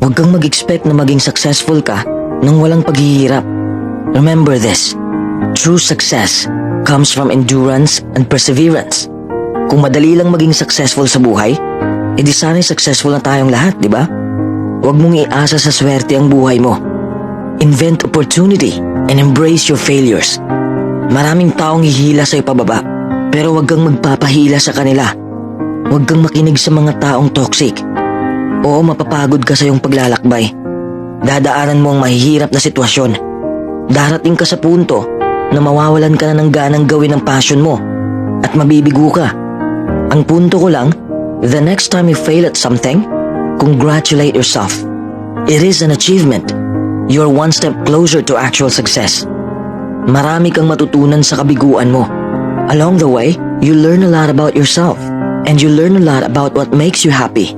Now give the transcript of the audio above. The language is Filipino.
Huwag kang mag-expect na maging successful ka nang walang paghihirap. Remember this, true success comes from endurance and perseverance. Kung madali lang maging successful sa buhay, edi sana'y successful na tayong lahat, di ba? Huwag mong iasa sa swerte ang buhay mo. Invent opportunity and embrace your failures. Maraming taong hihila sa'yo pababa, pero huwag kang magpapahila sa kanila. Huwag kang makinig sa mga taong toxic. Oo, mapapagod ka sa iyong paglalakbay. Dadaanan mo ang mahihirap na sitwasyon. Darating ka sa punto na mawawalan ka na ng ganang gawin ang passion mo at mabibigo ka. Ang punto ko lang, the next time you fail at something, congratulate yourself. It is an achievement. You're one step closer to actual success. Marami kang matutunan sa kabiguan mo. Along the way, you learn a lot about yourself and you learn a lot about what makes you happy.